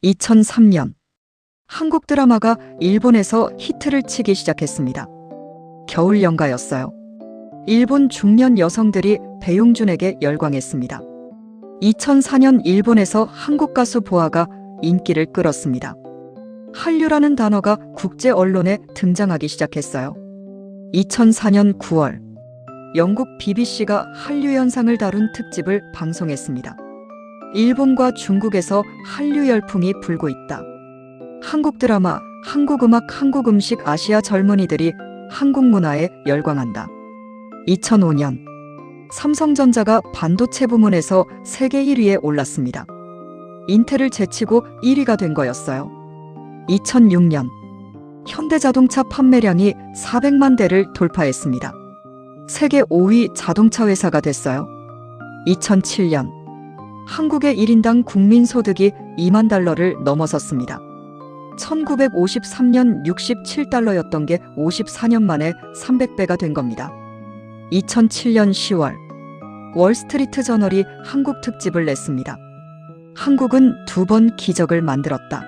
2003년 한국 드라마가 일본에서 히트를 치기 시작했습니다. 겨울 연가였어요. 일본 중년 여성들이 배용준에게 열광했습니다. 2004년 일본에서 한국 가수 보아가 인기를 끌었습니다. 한류라는 단어가 국제 언론에 등장하기 시작했어요. 2004년 9월 영국 BBC가 한류 현상을 다룬 특집을 방송했습니다. 일본과 중국에서 한류 열풍이 불고 있다. 한국 드라마, 한국 음악, 한국 음식, 아시아 젊은이들이 한국 문화에 열광한다. 2005년 삼성전자가 반도체 부문에서 세계 1위에 올랐습니다. 인텔을 제치고 1위가 된 거였어요. 2006년 현대자동차 판매량이 400만 대를 돌파했습니다. 세계 5위 자동차 회사가 됐어요. 2007년 한국의 1인당 국민소득이 2만 달러를 넘어섰습니다. 1953년 67달러였던 게 54년 만에 300배가 된 겁니다. 2007년 10월 월스트리트 저널이 한국 특집을 냈습니다. 한국은 두 번 기적을 만들었다.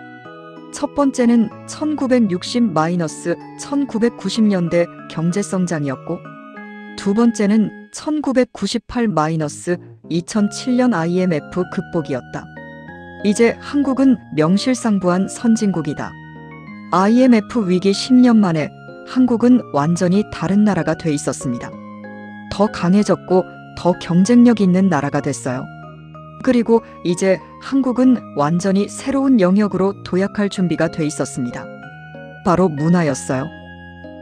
첫 번째는 1960-1990년대 경제성장이었고, 두 번째는 1998-2007년 IMF 극복이었다. 이제 한국은 명실상부한 선진국이다. IMF 위기 10년 만에 한국은 완전히 다른 나라가 돼 있었습니다. 더 강해졌고 더 경쟁력 있는 나라가 됐어요. 그리고 이제 한국은 완전히 새로운 영역으로 도약할 준비가 돼 있었습니다. 바로 문화였어요.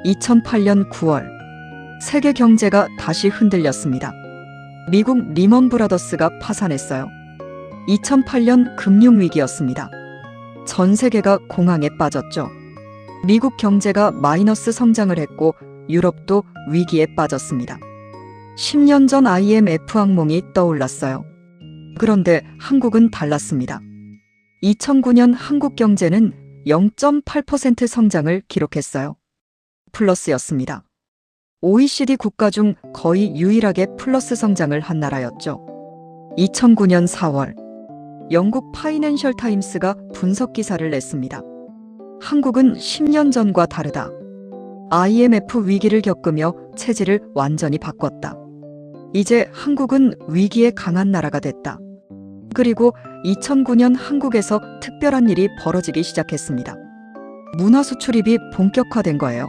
2008년 9월 세계 경제가 다시 흔들렸습니다. 미국 리먼 브라더스가 파산했어요. 2008년 금융위기였습니다. 전 세계가 공황에 빠졌죠. 미국 경제가 마이너스 성장을 했고 유럽도 위기에 빠졌습니다. 10년 전 IMF 악몽이 떠올랐어요. 그런데 한국은 달랐습니다. 2009년 한국 경제는 0.8% 성장을 기록했어요. 플러스였습니다. OECD 국가 중 거의 유일하게 플러스 성장을 한 나라였죠. 2009년 4월 영국 파이낸셜 타임스가 분석 기사를 냈습니다. 한국은 10년 전과 다르다. IMF 위기를 겪으며 체질을 완전히 바꿨다. 이제 한국은 위기에 강한 나라가 됐다. 그리고 2009년 한국에서 특별한 일이 벌어지기 시작했습니다. 문화 수출입이 본격화된 거예요.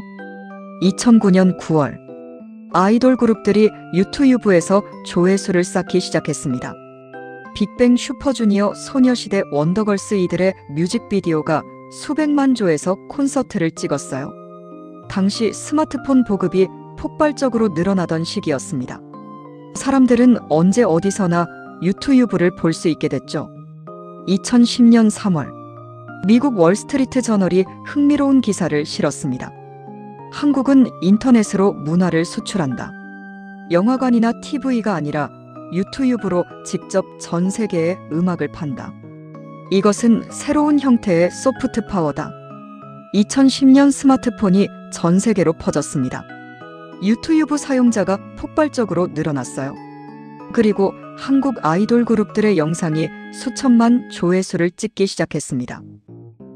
2009년 9월 아이돌 그룹들이 유튜브에서 조회수를 쌓기 시작했습니다. 빅뱅, 슈퍼주니어, 소녀시대, 원더걸스 이들의 뮤직비디오가 수백만 조에서 콘서트를 찍었어요. 당시 스마트폰 보급이 폭발적으로 늘어나던 시기였습니다. 사람들은 언제 어디서나 유튜브를 볼 수 있게 됐죠. 2010년 3월 미국 월스트리트 저널이 흥미로운 기사를 실었습니다. 한국은 인터넷으로 문화를 수출한다. 영화관이나 TV가 아니라 유튜브로 직접 전 세계에 음악을 판다. 이것은 새로운 형태의 소프트 파워다. 2010년 스마트폰이 전 세계로 퍼졌습니다. 유튜브 사용자가 폭발적으로 늘어났어요. 그리고 한국 아이돌 그룹들의 영상이 수천만 조회수를 찍기 시작했습니다.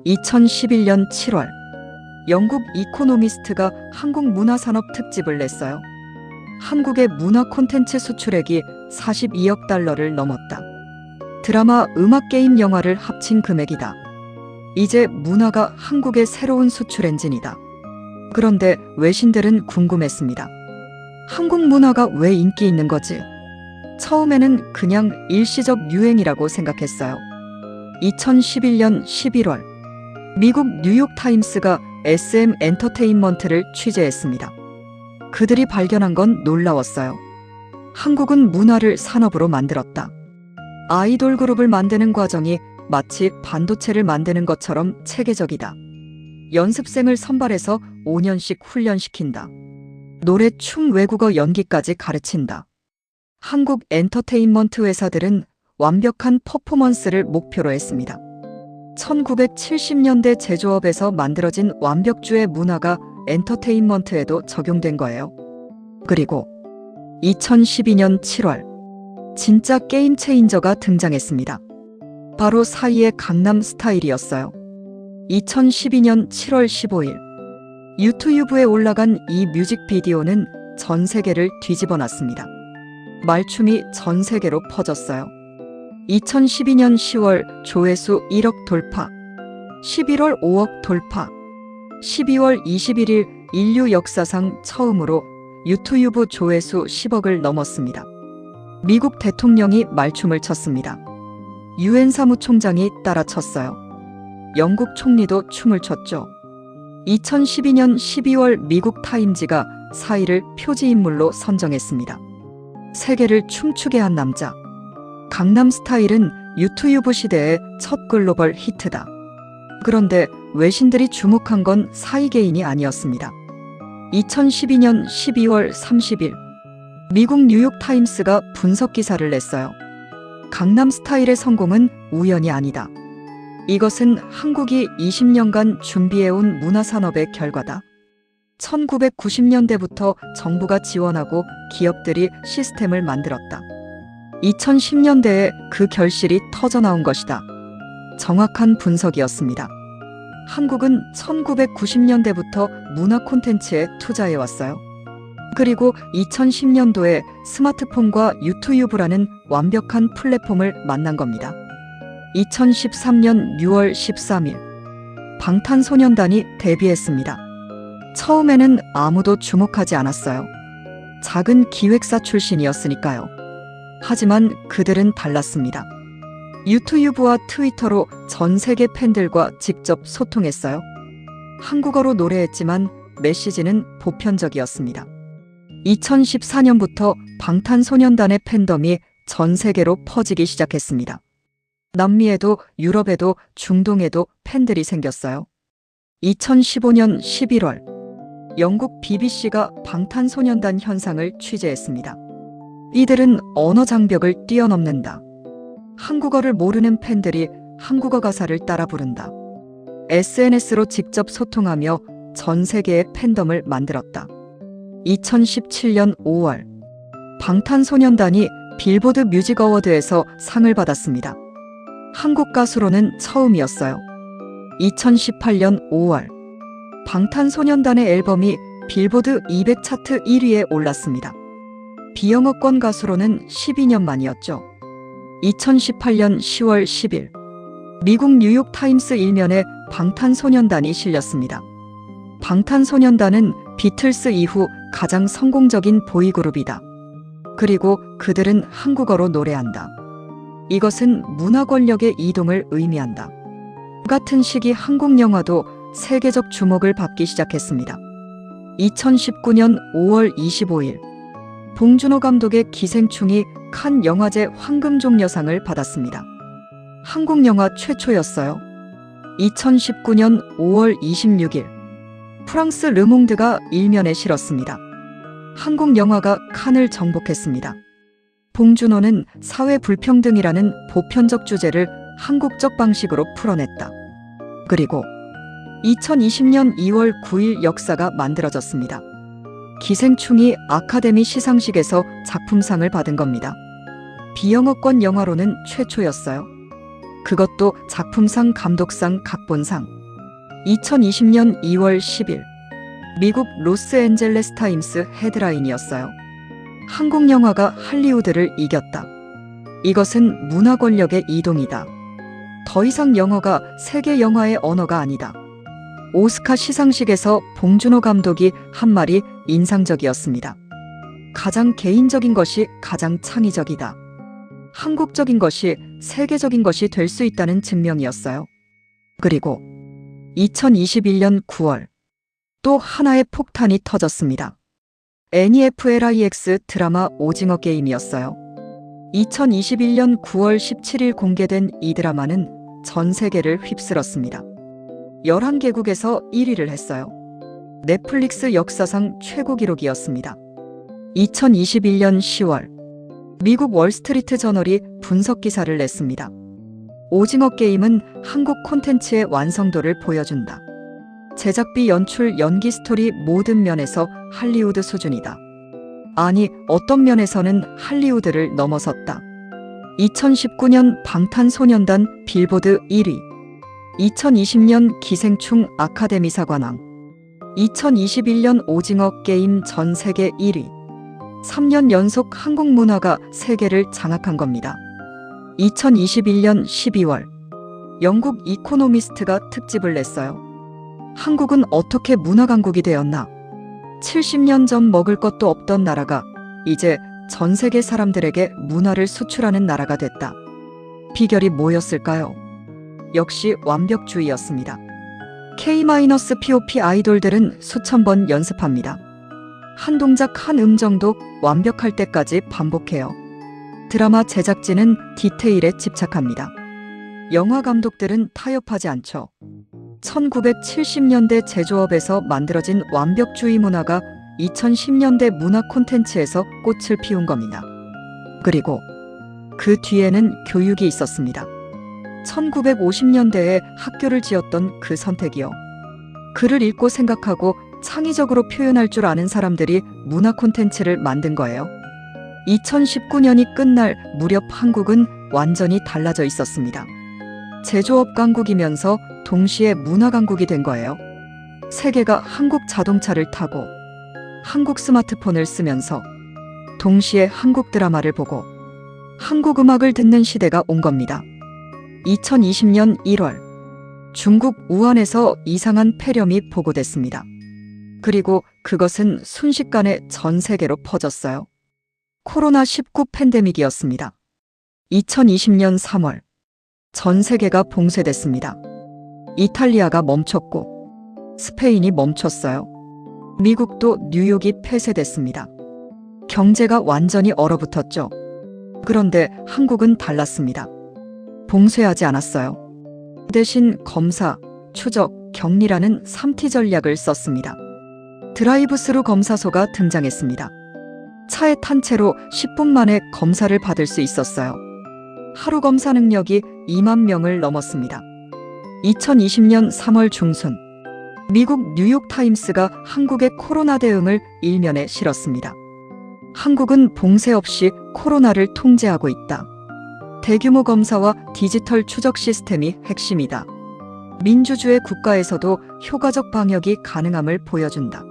2011년 7월 영국 이코노미스트가 한국 문화산업 특집을 냈어요. 한국의 문화 콘텐츠 수출액이 42억 달러를 넘었다. 드라마, 음악, 게임, 영화를 합친 금액이다. 이제 문화가 한국의 새로운 수출 엔진이다. 그런데 외신들은 궁금했습니다. 한국 문화가 왜 인기 있는 거지? 처음에는 그냥 일시적 유행이라고 생각했어요. 2011년 11월 미국 뉴욕타임스가 SM 엔터테인먼트를 취재했습니다. 그들이 발견한 건 놀라웠어요. 한국은 문화를 산업으로 만들었다. 아이돌 그룹을 만드는 과정이 마치 반도체를 만드는 것처럼 체계적이다. 연습생을 선발해서 5년씩 훈련시킨다. 노래, 춤, 외국어, 연기까지 가르친다. 한국 엔터테인먼트 회사들은 완벽한 퍼포먼스를 목표로 했습니다. 1970년대 제조업에서 만들어진 완벽주의 문화가 엔터테인먼트에도 적용된 거예요. 그리고 2012년 7월 진짜 게임 체인저가 등장했습니다. 바로 사이의 강남 스타일이었어요. 2012년 7월 15일 유튜브에 올라간 이 뮤직비디오는 전 세계를 뒤집어놨습니다. 말춤이 전 세계로 퍼졌어요. 2012년 10월 조회수 1억 돌파, 11월 5억 돌파, 12월 21일 인류 역사상 처음으로 유튜브 조회수 10억을 넘었습니다. 미국 대통령이 말춤을 췄습니다. 유엔 사무총장이 따라 췄어요. 영국 총리도 춤을 췄죠. 2012년 12월 미국 타임지가 사이를 표지인물로 선정했습니다. 세계를 춤추게 한 남자. 강남 스타일은 유튜브 시대의 첫 글로벌 히트다. 그런데 외신들이 주목한 건 사이 개인이 아니었습니다. 2012년 12월 30일 미국 뉴욕타임스가 분석 기사를 냈어요. 강남 스타일의 성공은 우연이 아니다. 이것은 한국이 20년간 준비해온 문화산업의 결과다. 1990년대부터 정부가 지원하고 기업들이 시스템을 만들었다. 2010년대에 그 결실이 터져나온 것이다. 정확한 분석이었습니다. 한국은 1990년대부터 문화 콘텐츠에 투자해왔어요. 그리고 2010년도에 스마트폰과 유튜브라는 완벽한 플랫폼을 만난 겁니다. 2013년 6월 13일 방탄소년단이 데뷔했습니다. 처음에는 아무도 주목하지 않았어요. 작은 기획사 출신이었으니까요. 하지만 그들은 달랐습니다. 유튜브와 트위터로 전 세계 팬들과 직접 소통했어요. 한국어로 노래했지만 메시지는 보편적이었습니다. 2014년부터 방탄소년단의 팬덤이 전 세계로 퍼지기 시작했습니다. 남미에도 유럽에도 중동에도 팬들이 생겼어요. 2015년 11월 영국 BBC가 방탄소년단 현상을 취재했습니다. 이들은 언어 장벽을 뛰어넘는다. 한국어를 모르는 팬들이 한국어 가사를 따라 부른다. SNS로 직접 소통하며 전 세계의 팬덤을 만들었다. 2017년 5월 방탄소년단이 빌보드 뮤직 어워드에서 상을 받았습니다. 한국 가수로는 처음이었어요. 2018년 5월 방탄소년단의 앨범이 빌보드 200 차트 1위에 올랐습니다. 비영어권 가수로는 12년 만이었죠. 2018년 10월 10일 미국 뉴욕타임스 일면에 방탄소년단이 실렸습니다. 방탄소년단은 비틀스 이후 가장 성공적인 보이그룹이다. 그리고 그들은 한국어로 노래한다. 이것은 문화 권력의 이동을 의미한다. 같은 시기 한국 영화도 세계적 주목을 받기 시작했습니다. 2019년 5월 25일 봉준호 감독의 기생충이 칸 영화제 황금종려상을 받았습니다. 한국 영화 최초였어요. 2019년 5월 26일 프랑스 르몽드가 일면에 실었습니다. 한국 영화가 칸을 정복했습니다. 봉준호는 사회 불평등이라는 보편적 주제를 한국적 방식으로 풀어냈다. 그리고 2020년 2월 9일 역사가 만들어졌습니다. 기생충이 아카데미 시상식에서 작품상을 받은 겁니다. 비영어권 영화로는 최초였어요. 그것도 작품상, 감독상, 각본상. 2020년 2월 10일 미국 로스앤젤레스 타임스 헤드라인이었어요. 한국 영화가 할리우드를 이겼다. 이것은 문화 권력의 이동이다. 더 이상 영어가 세계 영화의 언어가 아니다. 오스카 시상식에서 봉준호 감독이 한 말이 인상적이었습니다. 가장 개인적인 것이 가장 창의적이다. 한국적인 것이 세계적인 것이 될 수 있다는 증명이었어요. 그리고 2021년 9월 또 하나의 폭탄이 터졌습니다. NEFLIX 드라마 오징어 게임이었어요. 2021년 9월 17일 공개된 이 드라마는 전 세계를 휩쓸었습니다. 11개국에서 1위를 했어요. 넷플릭스 역사상 최고 기록이었습니다. 2021년 10월 미국 월스트리트 저널이 분석 기사를 냈습니다. 오징어 게임은 한국 콘텐츠의 완성도를 보여준다. 제작비, 연출, 연기, 스토리 모든 면에서 할리우드 수준이다. 아니, 어떤 면에서는 할리우드를 넘어섰다. 2019년 방탄소년단 빌보드 1위, 2020년 기생충 아카데미사관왕, 2021년 오징어 게임 전 세계 1위, 3년 연속 한국 문화가 세계를 장악한 겁니다. 2021년 12월, 영국 이코노미스트가 특집을 냈어요. 한국은 어떻게 문화강국이 되었나? 70년 전 먹을 것도 없던 나라가 이제 전 세계 사람들에게 문화를 수출하는 나라가 됐다. 비결이 뭐였을까요? 역시 완벽주의였습니다. K-POP 아이돌들은 수천 번 연습합니다. 한 동작 한 음정도 완벽할 때까지 반복해요. 드라마 제작진은 디테일에 집착합니다. 영화 감독들은 타협하지 않죠. 1970년대 제조업에서 만들어진 완벽주의 문화가 2010년대 문화 콘텐츠에서 꽃을 피운 겁니다. 그리고 그 뒤에는 교육이 있었습니다. 1950년대에 학교를 지었던 그 선택이요. 글을 읽고 생각하고 창의적으로 표현할 줄 아는 사람들이 문화 콘텐츠를 만든 거예요. 2019년이 끝날 무렵 한국은 완전히 달라져 있었습니다. 제조업 강국이면서 동시에 문화 강국이 된 거예요. 세계가 한국 자동차를 타고 한국 스마트폰을 쓰면서 동시에 한국 드라마를 보고 한국 음악을 듣는 시대가 온 겁니다. 2020년 1월, 중국 우한에서 이상한 폐렴이 보고됐습니다. 그리고 그것은 순식간에 전 세계로 퍼졌어요. 코로나19 팬데믹이었습니다. 2020년 3월, 전 세계가 봉쇄됐습니다. 이탈리아가 멈췄고 스페인이 멈췄어요. 미국도 뉴욕이 폐쇄됐습니다. 경제가 완전히 얼어붙었죠. 그런데 한국은 달랐습니다. 봉쇄하지 않았어요. 대신 검사, 추적, 격리라는 3T 전략을 썼습니다. 드라이브스루 검사소가 등장했습니다. 차에 탄 채로 10분 만에 검사를 받을 수 있었어요. 하루 검사 능력이 2만 명을 넘었습니다. 2020년 3월 중순, 미국 뉴욕타임스가 한국의 코로나 대응을 일면에 실었습니다. 한국은 봉쇄 없이 코로나를 통제하고 있다. 대규모 검사와 디지털 추적 시스템이 핵심이다. 민주주의 국가에서도 효과적 방역이 가능함을 보여준다.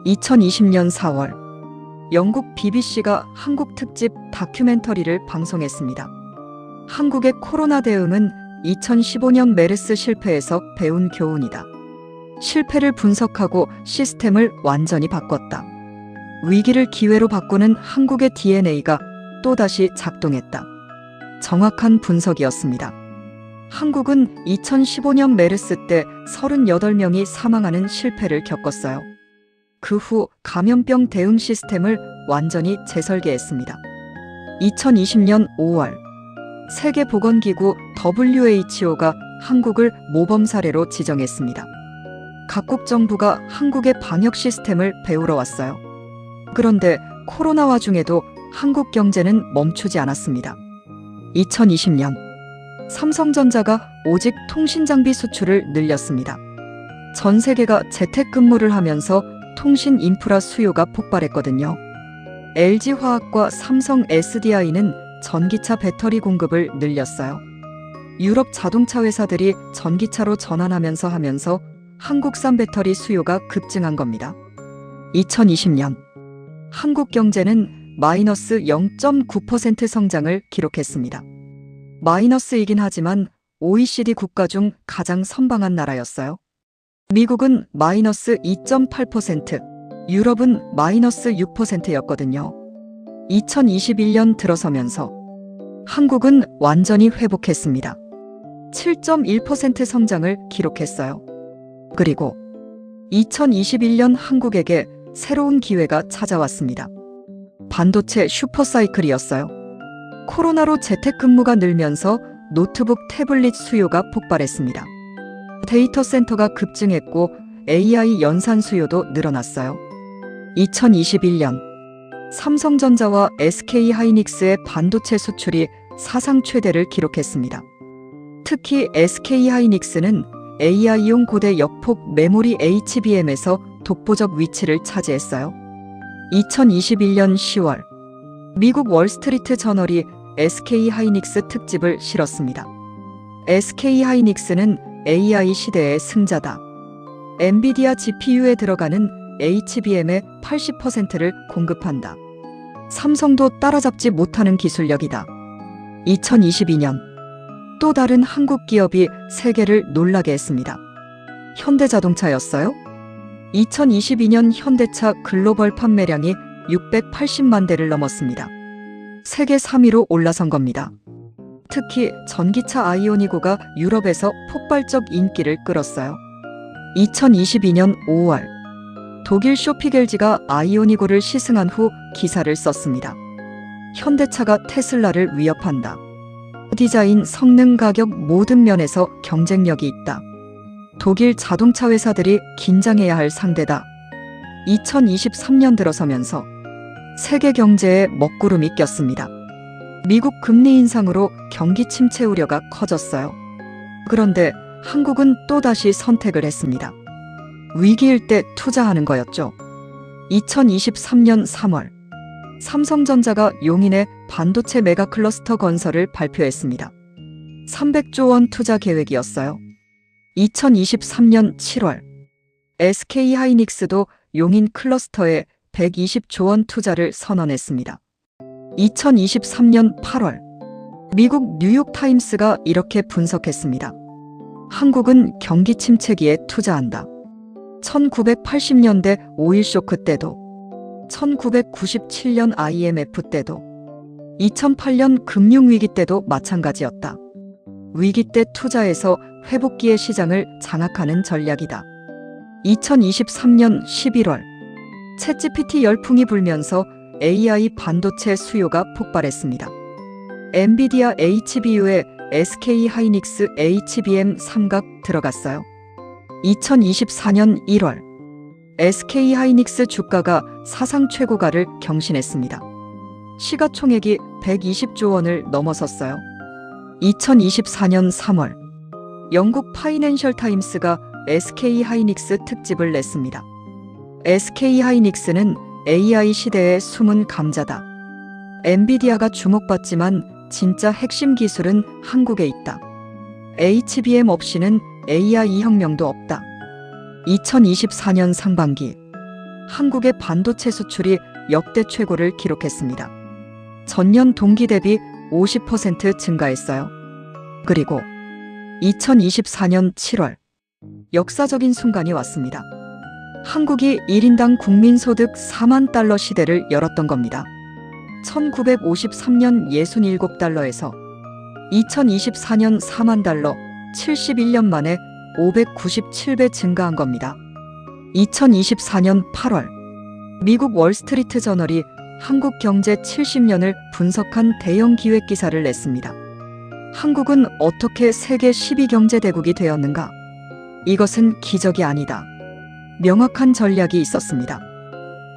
2020년 4월, 영국 BBC가 한국 특집 다큐멘터리를 방송했습니다. 한국의 코로나 대응은 2015년 메르스 실패에서 배운 교훈이다. 실패를 분석하고 시스템을 완전히 바꿨다. 위기를 기회로 바꾸는 한국의 DNA가 또다시 작동했다. 정확한 분석이었습니다. 한국은 2015년 메르스 때 38명이 사망하는 실패를 겪었어요. 그 후 감염병 대응 시스템을 완전히 재설계했습니다. 2020년 5월, 세계보건기구 WHO가 한국을 모범 사례로 지정했습니다. 각국 정부가 한국의 방역 시스템을 배우러 왔어요. 그런데 코로나 와중에도 한국 경제는 멈추지 않았습니다. 2020년, 삼성전자가 오직 통신장비 수출을 늘렸습니다. 전 세계가 재택근무를 하면서 통신 인프라 수요가 폭발했거든요. LG화학과 삼성 SDI는 전기차 배터리 공급을 늘렸어요. 유럽 자동차 회사들이 전기차로 전환하면서 한국산 배터리 수요가 급증한 겁니다. 2020년, 한국 경제는 마이너스 0.9% 성장을 기록했습니다. 마이너스이긴 하지만 OECD 국가 중 가장 선방한 나라였어요. 미국은 마이너스 2.8%, 유럽은 마이너스 6%였거든요. 2021년 들어서면서 한국은 완전히 회복했습니다. 7.1% 성장을 기록했어요. 그리고 2021년 한국에게 새로운 기회가 찾아왔습니다. 반도체 슈퍼사이클이었어요. 코로나로 재택근무가 늘면서 노트북 태블릿 수요가 폭발했습니다. 데이터 센터가 급증했고 AI 연산 수요도 늘어났어요. 2021년, 삼성전자와 SK하이닉스의 반도체 수출이 사상 최대를 기록했습니다. 특히 SK하이닉스는 AI용 고대 역폭 메모리 HBM에서 독보적 위치를 차지했어요. 2021년 10월, 미국 월스트리트 저널이 SK 하이닉스 특집을 실었습니다. SK 하이닉스는 AI 시대의 승자다. 엔비디아 GPU에 들어가는 HBM의 80%를 공급한다. 삼성도 따라잡지 못하는 기술력이다. 2022년 또 다른 한국 기업이 세계를 놀라게 했습니다. 현대자동차였어요? 2022년 현대차 글로벌 판매량이 680만 대를 넘었습니다. 세계 3위로 올라선 겁니다. 특히 전기차 아이오니고가 유럽에서 폭발적 인기를 끌었어요. 2022년 5월 독일 쇼피겔지가 아이오니고를 시승한 후 기사를 썼습니다. 현대차가 테슬라를 위협한다. 디자인, 성능, 가격 모든 면에서 경쟁력이 있다. 독일 자동차 회사들이 긴장해야 할 상대다. 2023년 들어서면서 세계 경제에 먹구름이 꼈습니다. 미국 금리 인상으로 경기 침체 우려가 커졌어요. 그런데 한국은 또다시 선택을 했습니다. 위기일 때 투자하는 거였죠. 2023년 3월 삼성전자가 용인에 반도체 메가클러스터 건설을 발표했습니다. 300조 원 투자 계획이었어요. 2023년 7월 SK하이닉스도 용인 클러스터에 120조 원 투자를 선언했습니다. 2023년 8월 미국 뉴욕타임스가 이렇게 분석했습니다. 한국은 경기 침체기에 투자한다. 1980년대 오일 쇼크 때도, 1997년 IMF 때도, 2008년 금융위기 때도 마찬가지였다. 위기 때 투자해서 회복기의 시장을 장악하는 전략이다. 2023년 11월 챗GPT 열풍이 불면서 AI 반도체 수요가 폭발했습니다. 엔비디아 HBU에 SK하이닉스 HBM 삼각 들어갔어요. 2024년 1월 SK하이닉스 주가가 사상 최고가를 경신했습니다. 시가총액이 120조 원을 넘어섰어요. 2024년 3월 영국 파이낸셜 타임스가 SK하이닉스 특집을 냈습니다. SK하이닉스는 AI 시대의 숨은 강자다. 엔비디아가 주목받지만 진짜 핵심 기술은 한국에 있다. HBM 없이는 AI 혁명도 없다. 2024년 상반기 한국의 반도체 수출이 역대 최고를 기록했습니다. 전년 동기 대비 50% 증가했어요. 그리고 2024년 7월 역사적인 순간이 왔습니다. 한국이 1인당 국민소득 4만 달러 시대를 열었던 겁니다. 1953년 67달러에서 2024년 4만 달러, 71년 만에 597배 증가한 겁니다. 2024년 8월 미국 월스트리트 저널이 한국 경제 70년을 분석한 대형 기획 기사를 냈습니다. 한국은 어떻게 세계 10위 경제 대국이 되었는가? 이것은 기적이 아니다. 명확한 전략이 있었습니다.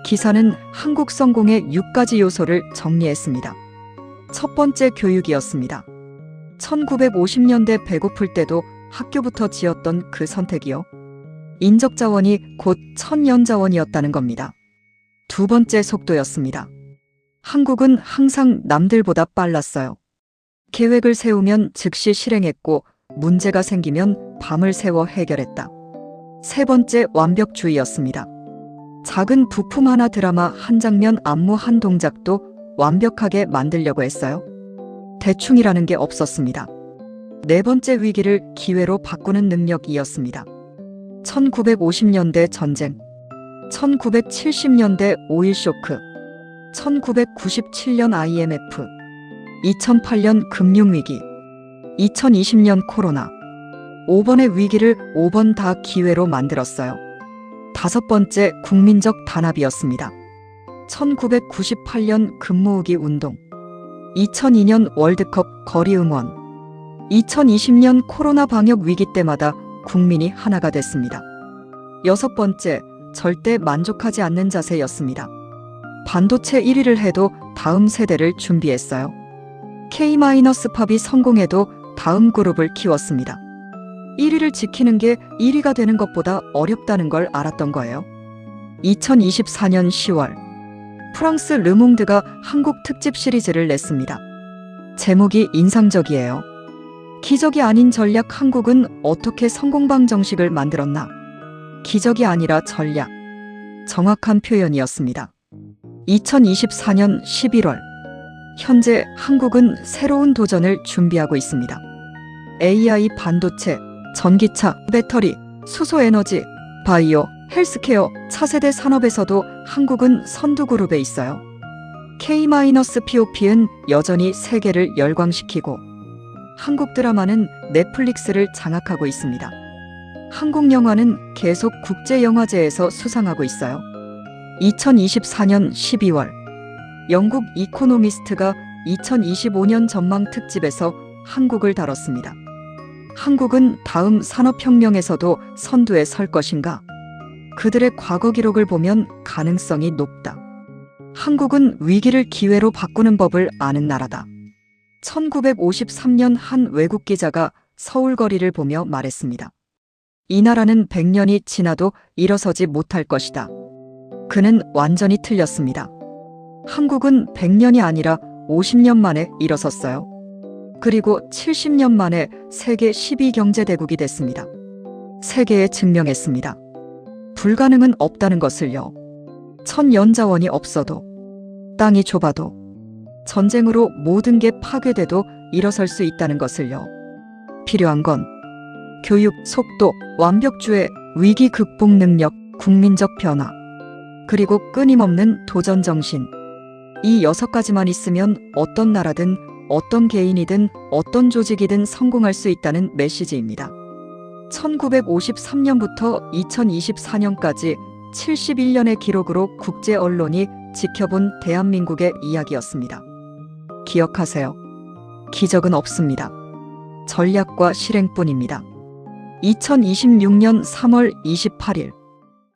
기사는 한국 성공의 6가지 요소를 정리했습니다. 첫 번째, 교육이었습니다. 1950년대 배고플 때도 학교부터 지었던 그 선택이요. 인적자원이 곧 천연자원이었다는 겁니다. 두 번째, 속도였습니다. 한국은 항상 남들보다 빨랐어요. 계획을 세우면 즉시 실행했고 문제가 생기면 밤을 새워 해결했다. 세 번째, 완벽주의였습니다. 작은 부품 하나, 드라마 한 장면, 안무 한 동작도 완벽하게 만들려고 했어요. 대충이라는 게 없었습니다. 네 번째, 위기를 기회로 바꾸는 능력이었습니다. 1950년대 전쟁, 1970년대 오일 쇼크, 1997년 IMF, 2008년 금융위기, 2020년 코로나. 5번의 위기를 5번 다 기회로 만들었어요. 다섯 번째, 국민적 단합이었습니다. 1998년 금모으기 운동, 2002년 월드컵 거리 응원, 2020년 코로나 방역 위기 때마다 국민이 하나가 됐습니다. 여섯 번째, 절대 만족하지 않는 자세였습니다. 반도체 1위를 해도 다음 세대를 준비했어요. K-팝이 성공해도 다음 그룹을 키웠습니다. 1위를 지키는 게 1위가 되는 것보다 어렵다는 걸 알았던 거예요. 2024년 10월 프랑스 르몽드가 한국 특집 시리즈를 냈습니다. 제목이 인상적이에요. 기적이 아닌 전략, 한국은 어떻게 성공방 정식을 만들었나? 기적이 아니라 전략. 정확한 표현이었습니다. 2024년 11월. 현재 한국은 새로운 도전을 준비하고 있습니다. AI, 반도체, 전기차, 배터리, 수소에너지, 바이오, 헬스케어, 차세대 산업에서도 한국은 선두그룹에 있어요. K-POP는 여전히 세계를 열광시키고 한국 드라마는 넷플릭스를 장악하고 있습니다. 한국 영화는 계속 국제영화제에서 수상하고 있어요. 2024년 12월 영국 이코노미스트가 2025년 전망 특집에서 한국을 다뤘습니다. 한국은 다음 산업혁명에서도 선두에 설 것인가? 그들의 과거 기록을 보면 가능성이 높다. 한국은 위기를 기회로 바꾸는 법을 아는 나라다. 1953년 한 외국 기자가 서울 거리를 보며 말했습니다. 이 나라는 100년이 지나도 일어서지 못할 것이다. 그는 완전히 틀렸습니다. 한국은 100년이 아니라 50년 만에 일어섰어요. 그리고 70년 만에 세계 12경제대국이 됐습니다. 세계에 증명했습니다. 불가능은 없다는 것을요. 천연자원이 없어도, 땅이 좁아도, 전쟁으로 모든 게 파괴돼도 일어설 수 있다는 것을요. 필요한 건 교육, 속도, 완벽주의, 위기 극복 능력, 국민적 변화, 그리고 끊임없는 도전 정신. 이 6가지만 있으면 어떤 나라든 어떤 개인이든 어떤 조직이든 성공할 수 있다는 메시지입니다. 1953년부터 2024년까지 71년의 기록으로 국제 언론이 지켜본 대한민국의 이야기였습니다. 기억하세요. 기적은 없습니다. 전략과 실행뿐입니다. 2026년 3월 28일